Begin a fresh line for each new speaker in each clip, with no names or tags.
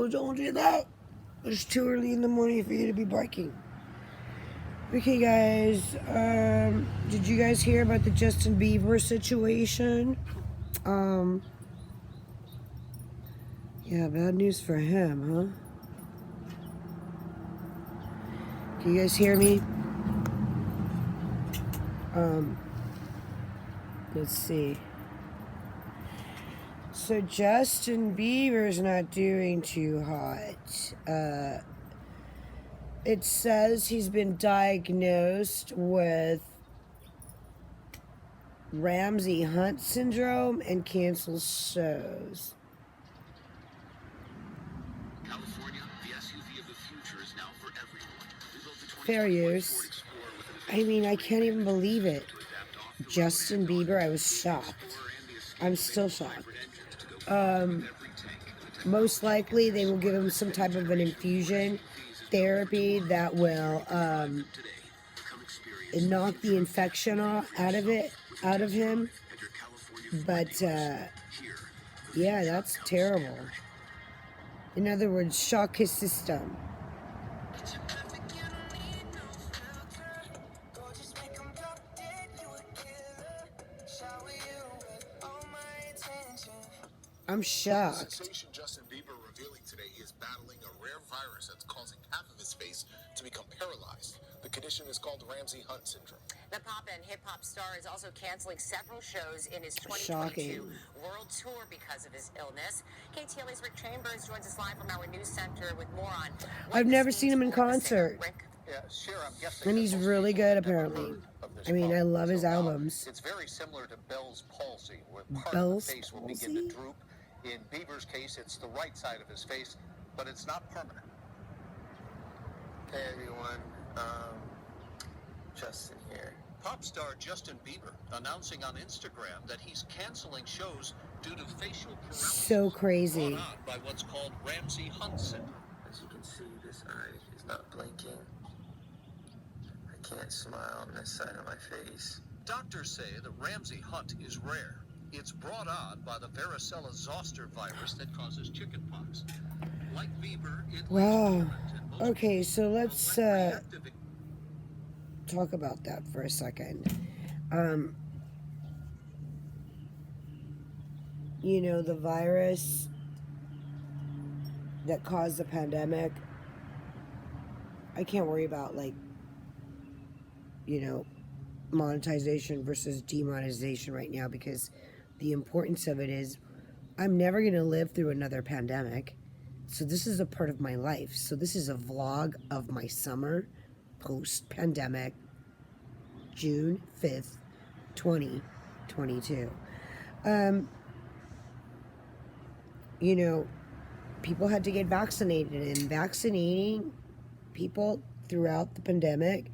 No, don't do that. It's too early in the morning for you to be barking. Okay, guys. Did you guys hear about the Justin Bieber situation? Yeah, bad news for him, huh? Can you guys hear me? Let's see. So Justin Bieber's not doing too hot. It says he's been diagnosed with Ramsay Hunt syndrome and cancels shows.
California, the SUV of the future is now for everyone.
Fair use. I mean, I can't even believe it. Justin Bieber, I was shocked. I'm still shocked. Most likely they will give him some type of an infusion therapy that will knock the infection out of him. But yeah, that's terrible. In other words, shock his system. I'm shocked.
Sensation Justin Bieber revealing today he is battling a rare virus that's causing half of his face to become paralyzed. The condition is called Ramsay Hunt syndrome.
The pop and hip-hop star is also canceling several shows in his 2022 world tour because of his illness. KTLA's Rick Chambers joins us live from our news center with more on.
I've never seen him in concert.
Yeah, sure, I'm guessing.
And he's really good, apparently. I mean, I love his albums.
It's very similar to Bell's palsy, where part of the face will begin to droop. In Bieber's case, it's the right side of his face, but it's not permanent.
Hey everyone, Justin here.
Pop star Justin Bieber announcing on Instagram that he's canceling shows due to facial paralysis.
So crazy.
Brought on by what's called Ramsay Hunt syndrome.
As you can see, this eye is not blinking. I can't smile on this side of my face.
Doctors say that Ramsay Hunt is rare. It's brought on by the varicella zoster virus that causes chickenpox. Like Bieber,
wow. Okay, so let's talk about that for a second. You know, the virus that caused the pandemic, I can't worry about, like, you know, monetization versus demonetization right now, because the importance of it is I'm never going to live through another pandemic. So this is a part of my life. So this is a vlog of my summer post-pandemic, June 5th, 2022. You know, people had to get vaccinated, and vaccinating people throughout the pandemic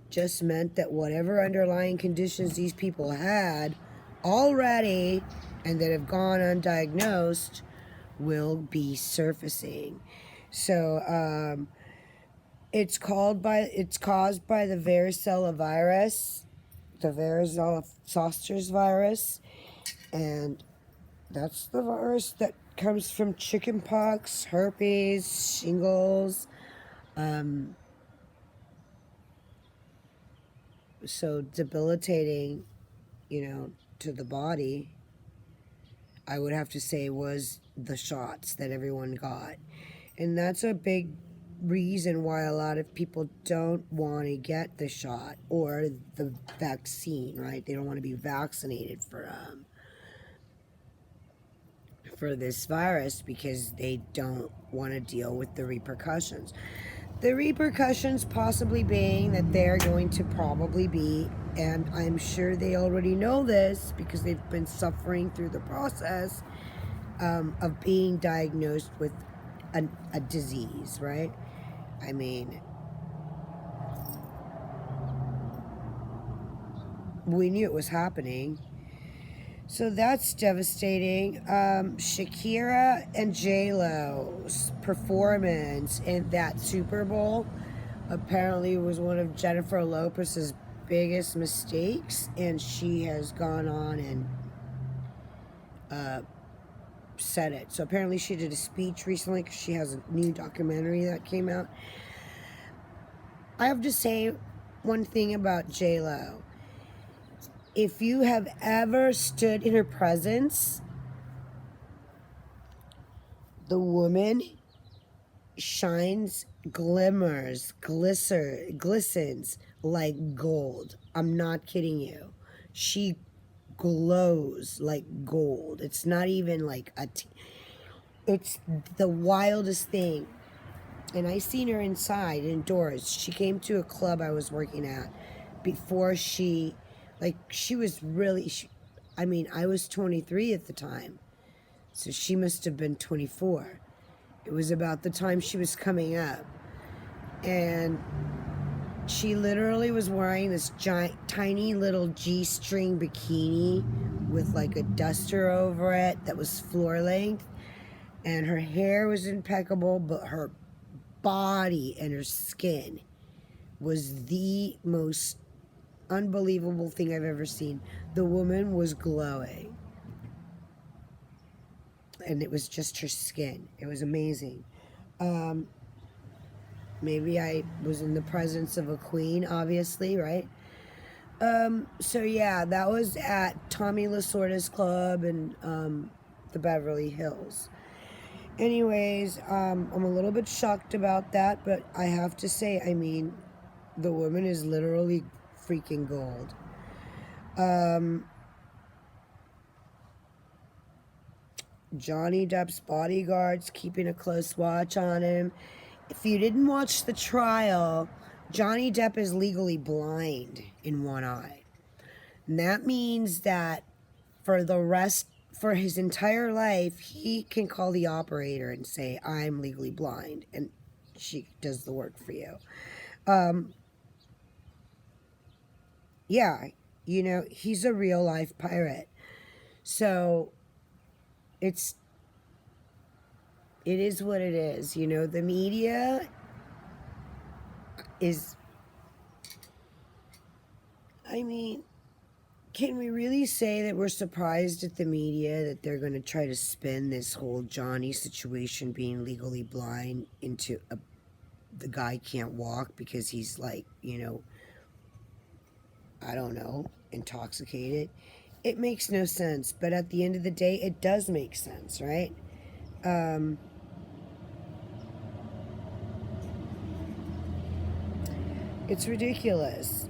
just meant that whatever underlying conditions these people had already and that have gone undiagnosed will be surfacing. So it's caused by the varicella virus, the varicella zoster virus, and that's the virus that comes from chickenpox, herpes, shingles. So debilitating, you know, to the body, I would have to say, was the shots that everyone got. And that's a big reason why a lot of people don't want to get the shot or the vaccine, right? They don't want to be vaccinated for this virus because they don't want to deal with the repercussions. The repercussions possibly being that they're going to probably be, and I'm sure they already know this because they've been suffering through the process of being diagnosed with a disease, right? I mean, we knew it was happening. So that's devastating. Shakira and JLo's performance in that Super Bowl apparently was one of Jennifer Lopez's biggest mistakes, and she has gone on and said it. So apparently she did a speech recently because she has a new documentary that came out. I have to say one thing about J-Lo. If you have ever stood in her presence, the woman shines, glimmers, glistens like gold. I'm not kidding you. She glows like gold. It's not even like it's the wildest thing. And I seen her inside, indoors. She came to a club I was working at before she was really, I mean, I was 23 at the time. So she must have been 24. It was about the time she was coming up. And she literally was wearing this giant, tiny little G-string bikini with like a duster over it that was floor length. And her hair was impeccable, but her body and her skin was the most unbelievable thing I've ever seen. The woman was glowing. And it was just her skin. It was amazing. Maybe I was in the presence of a queen, obviously, right? So yeah, that was at Tommy Lasorda's club in the Beverly Hills. Anyways, I'm a little bit shocked about that, but I have to say, I mean, the woman is literally freaking gold. Johnny Depp's bodyguards keeping a close watch on him. If you didn't watch the trial, Johnny Depp is legally blind in one eye. And that means that for his entire life, he can call the operator and say, I'm legally blind. And she does the work for you. Yeah, you know, he's a real life pirate. So it is what it is. You know, the media is, I mean, can we really say that we're surprised at the media that they're going to try to spin this whole Johnny situation being legally blind into the guy can't walk because he's like, you know, I don't know, intoxicated? It makes no sense, but at the end of the day, it does make sense, right? It's ridiculous.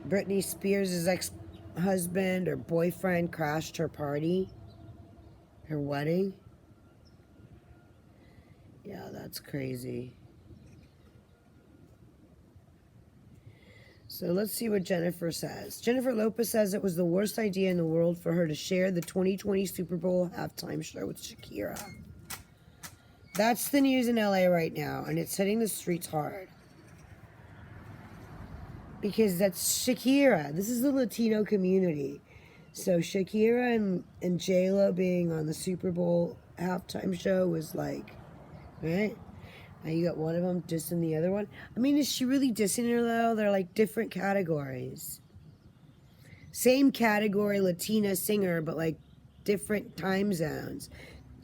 Britney Spears' ex-husband or boyfriend crashed her party, her wedding. Yeah, that's crazy. So let's see what Jennifer says. Jennifer Lopez says it was the worst idea in the world for her to share the 2020 Super Bowl halftime show with Shakira. That's the news in LA right now, and it's hitting the streets hard. Because that's Shakira. This is the Latino community. So Shakira and J-Lo being on the Super Bowl halftime show was like, right? Now you got one of them dissing the other one. I mean, is she really dissing her though? They're like different categories. Same category, Latina singer, but like different time zones.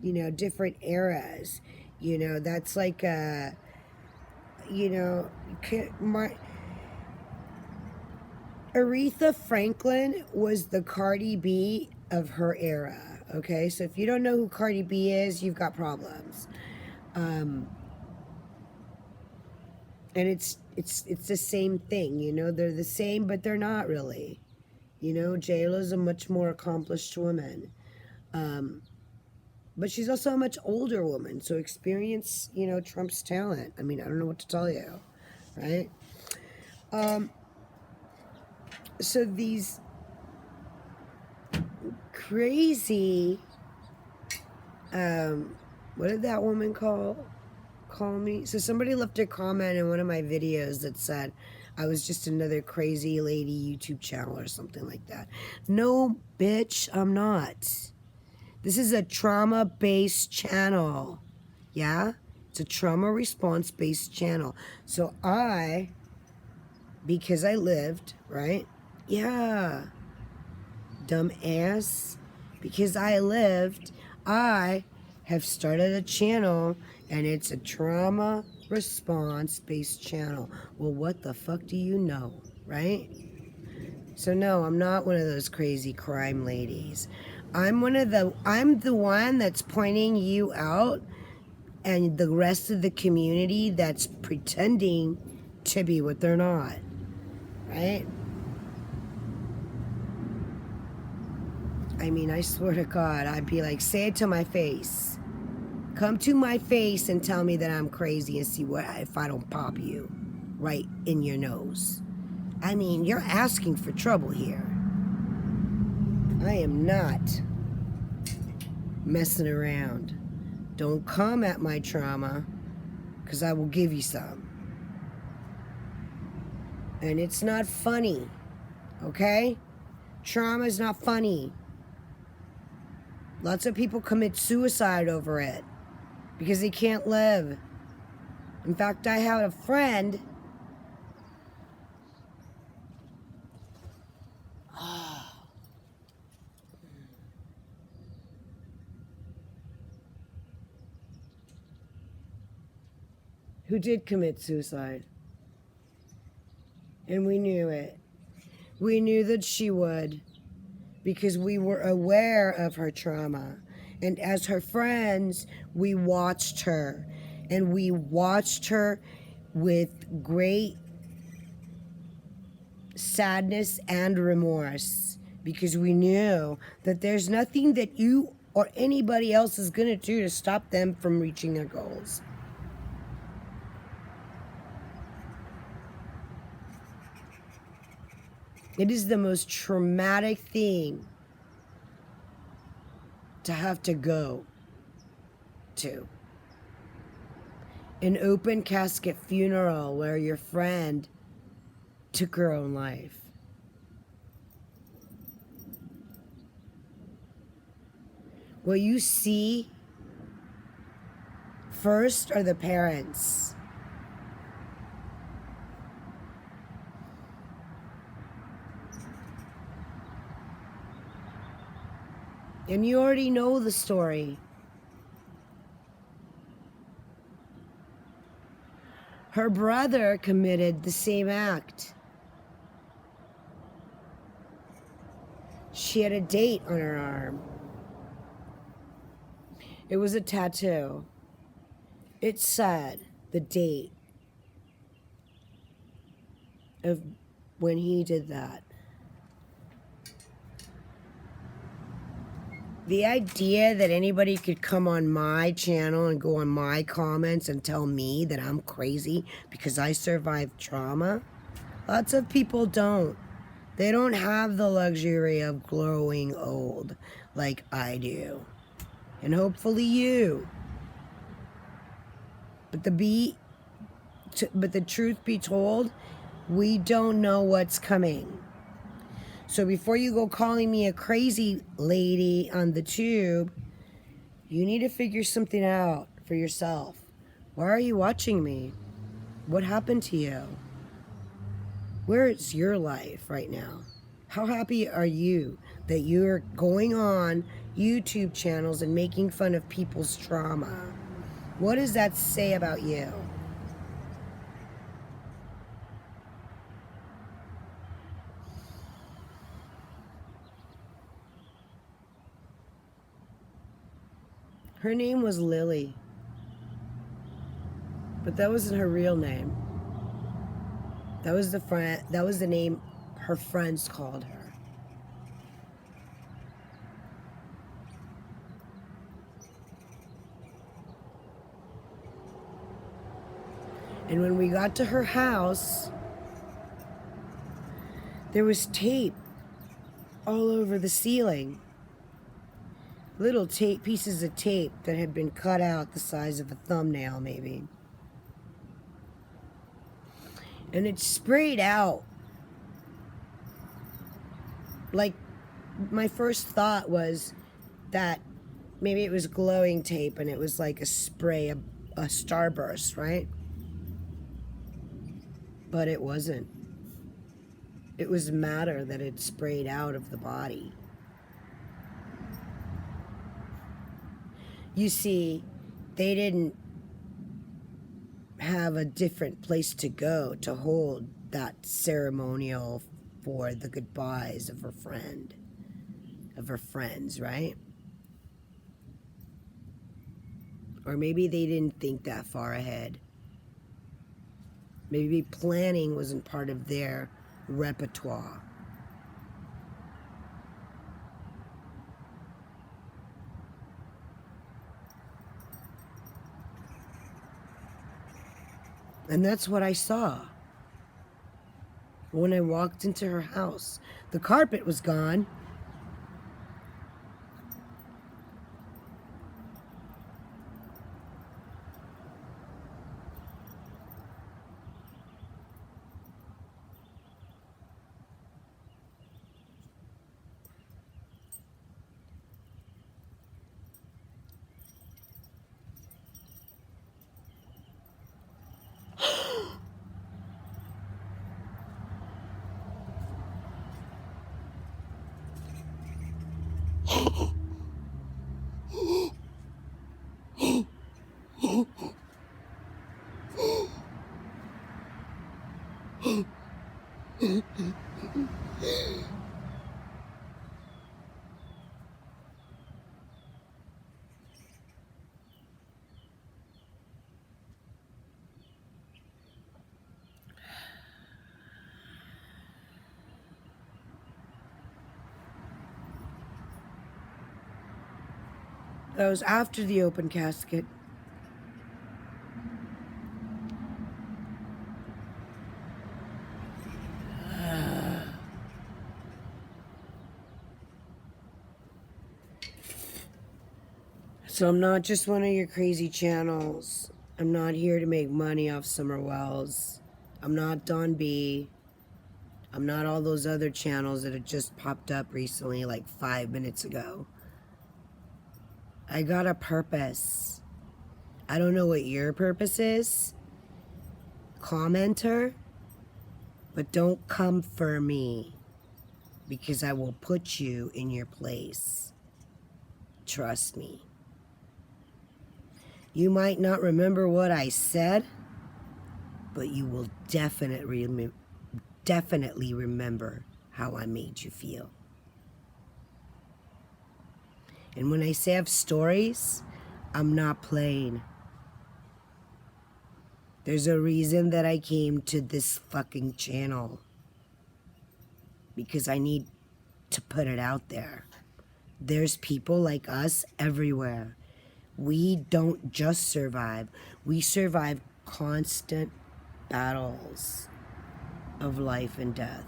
You know, different eras. You know, that's like you know, Aretha Franklin was the Cardi B of her era, okay? So if you don't know who Cardi B is, you've got problems. And it's the same thing, you know? They're the same, but they're not really. You know, J-Lo's a much more accomplished woman. But she's also a much older woman, so experience, you know, trumps talent. I mean, I don't know what to tell you, right? So these crazy, what did that woman call me? So somebody left a comment in one of my videos that said I was just another crazy lady YouTube channel or something like that. No, bitch, I'm not. This is a trauma-based channel. Yeah? It's a trauma response-based channel. So because I lived, right? Yeah. Dumb ass. Because I lived, I have started a channel, and it's a trauma response based channel. Well, what the fuck do you know, right? So no, I'm not one of those crazy crime ladies. I'm the one that's pointing you out, and the rest of the community that's pretending to be what they're not, right? I mean, I swear to God, I'd be like, say it to my face. Come to my face and tell me that I'm crazy and see what if I don't pop you right in your nose. I mean, you're asking for trouble here. I am not messing around. Don't come at my trauma, because I will give you some. And it's not funny, okay? Trauma is not funny. Lots of people commit suicide over it because they can't live. In fact, I had a friend who did commit suicide. And we knew it. We knew that she would, because we were aware of her trauma. And as her friends, we watched her. And we watched her with great sadness and remorse, because we knew that there's nothing that you or anybody else is going to do to stop them from reaching their goals. It is the most traumatic thing to have to go to. An open casket funeral where your friend took her own life. What you see first are the parents. And you already know the story. Her brother committed the same act. She had a date on her arm. It was a tattoo. It said the date of when he did that. The idea that anybody could come on my channel and go on my comments and tell me that I'm crazy because I survived trauma, lots of people don't. They don't have the luxury of growing old like I do. And hopefully you. But the truth be told, we don't know what's coming. So before you go calling me a crazy lady on the tube, you need to figure something out for yourself. Why are you watching me? What happened to you? Where is your life right now? How happy are you that you're going on YouTube channels and making fun of people's trauma? What does that say about you? Her name was Lily, but that wasn't her real name. That was the name her friends called her. And when we got to her house, there was tape all over the ceiling. Little tape, pieces of tape that had been cut out the size of a thumbnail, maybe. And it sprayed out. Like, my first thought was that maybe it was glowing tape and it was like a spray, a starburst, right? But it wasn't. It was matter that had sprayed out of the body. You see, they didn't have a different place to go to hold that ceremonial for the goodbyes of her friend, of her friends, right? Or maybe they didn't think that far ahead. Maybe planning wasn't part of their repertoire. And that's what I saw when I walked into her house. The carpet was gone. That was after the open casket. So I'm not just one of your crazy channels. I'm not here to make money off Summer Wells. I'm not Don B. I'm not all those other channels that have just popped up recently, like 5 minutes ago. I got a purpose. I don't know what your purpose is, commenter, but don't come for me, because I will put you in your place. Trust me. You might not remember what I said, but you will definitely remember how I made you feel. And when I say I have stories, I'm not playing. There's a reason that I came to this fucking channel. Because I need to put it out there. There's people like us everywhere. We don't just survive. We survive constant battles of life and death,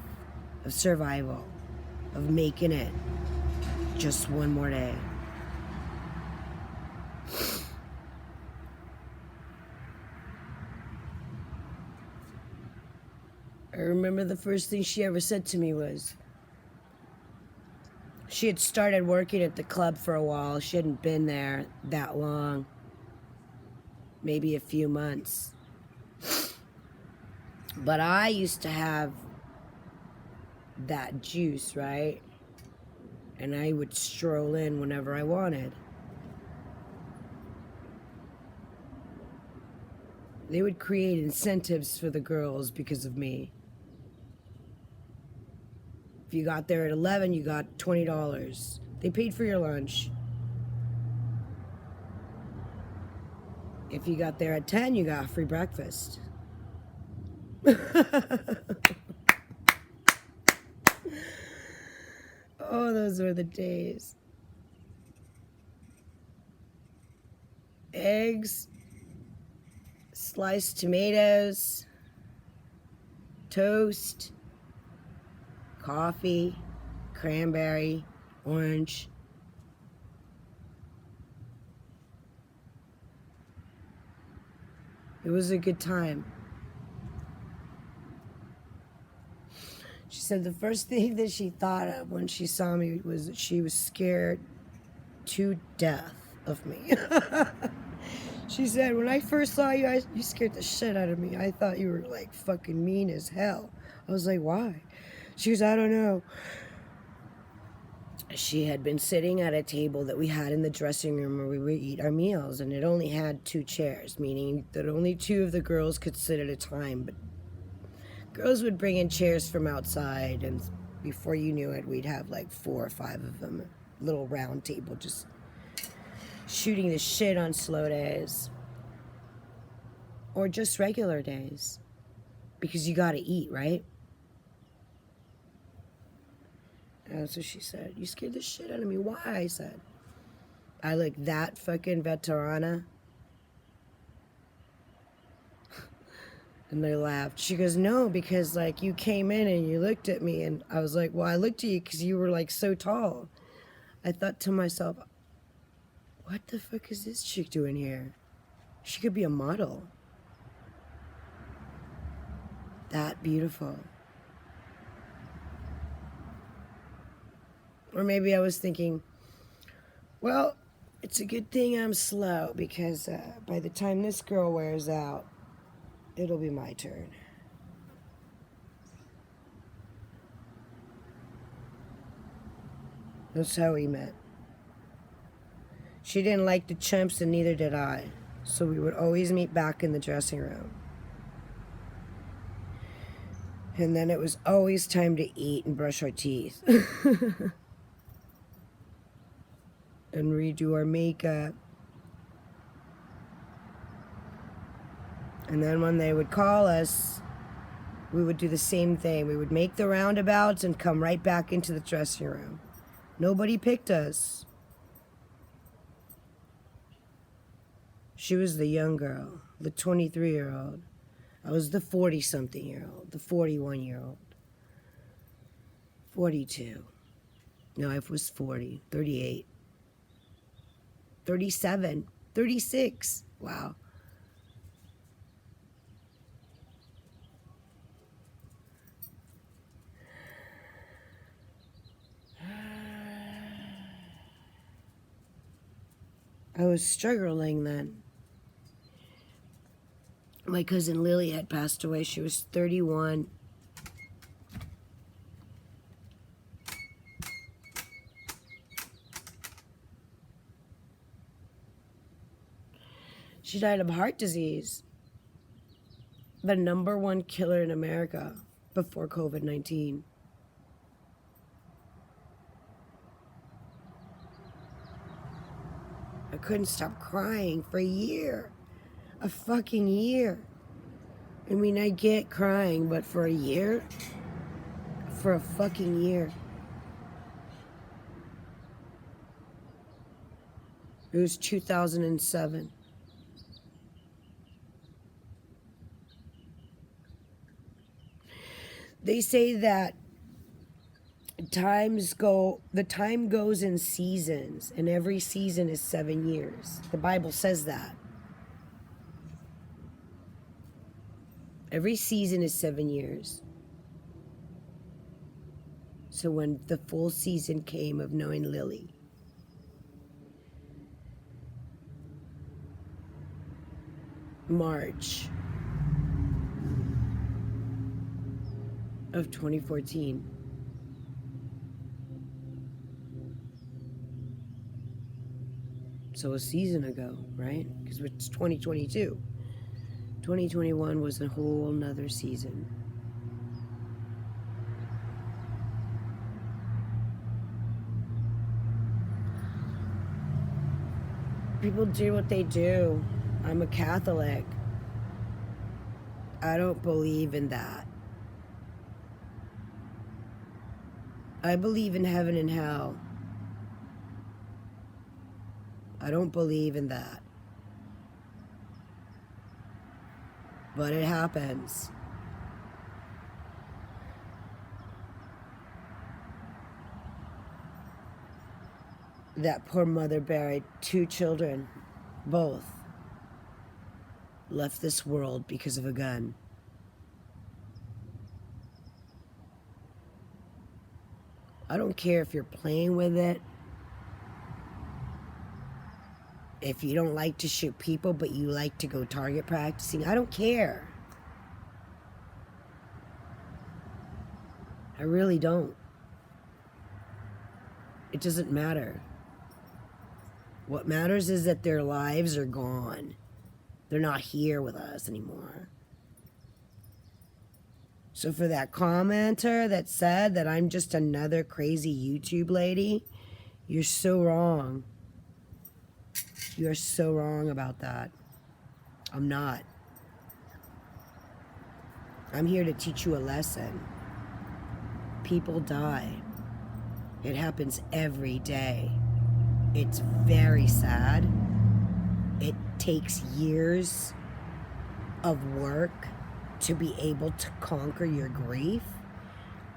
of survival, of making it just one more day. I remember the first thing she ever said to me was, she had started working at the club for a while. She hadn't been there that long. Maybe a few months. But I used to have that juice, right? And I would stroll in whenever I wanted. They would create incentives for the girls because of me. If you got there at 11, you got $20. They paid for your lunch. If you got there at 10, you got free breakfast. Oh, those were the days. Eggs, sliced tomatoes, toast, coffee, cranberry, orange. It was a good time. She said the first thing that she thought of when she saw me was that she was scared to death of me. She said, when I first saw you, you scared the shit out of me. I thought you were like fucking mean as hell. I was like, why? She goes, I don't know. she had been sitting at a table that we had in the dressing room where we would eat our meals, and it only had 2 chairs, meaning that only 2 of the girls could sit at a time. But girls would bring in chairs from outside, and before you knew it, we'd have like 4 or 5 of them, a little round table, just shooting the shit on slow days. Or just regular days. Because you gotta eat, right? And that's what she said. You scared the shit out of me. Why? I said. I look that fucking veterana. And they laughed. She goes, no, because like you came in and you looked at me. And I was like, well, I looked at you because you were like so tall. I thought to myself, what the fuck is this chick doing here? She could be a model. That beautiful. Or maybe I was thinking, well, it's a good thing I'm slow because by the time this girl wears out, it'll be my turn. That's how we met. She didn't like the chimps and neither did I. So we would always meet back in the dressing room. And then it was always time to eat and brush our teeth. And redo our makeup. And then when they would call us, we would do the same thing. We would make the roundabouts and come right back into the dressing room. Nobody picked us. She was the young girl, the 23-year-old. I was the 40-something-year-old, the 41-year-old. 42. No, I was 40, 38. 37, 36. Wow. I was struggling then. My cousin Lily had passed away. She was 31. She died of heart disease. The #1 killer in America before COVID-19. I couldn't stop crying for a year. A fucking year. I mean, I get crying, but for a year? For a fucking year. It was 2007. They say that the time goes in seasons, and every season is 7 years. The Bible says that. Every season is 7 years. So when the full season came of knowing Lily, March of 2014. So a season ago, right? Because it's 2022. 2021 was a whole nother season. People do what they do. I'm a Catholic. I don't believe in that. I believe in heaven and hell. I don't believe in that. But it happens. That poor mother buried 2 children, both left this world because of a gun. I don't care if you're playing with it, if you don't like to shoot people but you like to go target practicing. I don't care. I really don't. It doesn't matter. What matters is that their lives are gone. They're not here with us anymore. So for that commenter that said that I'm just another crazy YouTube lady, you're so wrong. You're so wrong about that. I'm not. I'm here to teach you a lesson. People die. It happens every day. It's very sad. It takes years of work to be able to conquer your grief.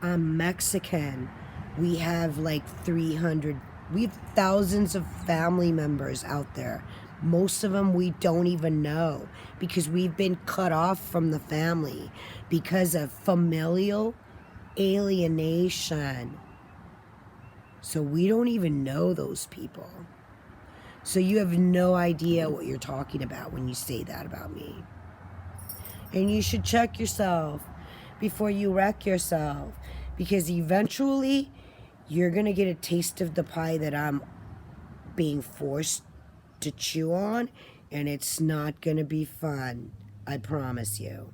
I'm Mexican. We have like 300, we have thousands of family members out there. Most of them we don't even know because we've been cut off from the family because of familial alienation. So we don't even know those people. So you have no idea what you're talking about when you say that about me. And you should check yourself before you wreck yourself, because eventually you're going to get a taste of the pie that I'm being forced to chew on, and it's not going to be fun. I promise you.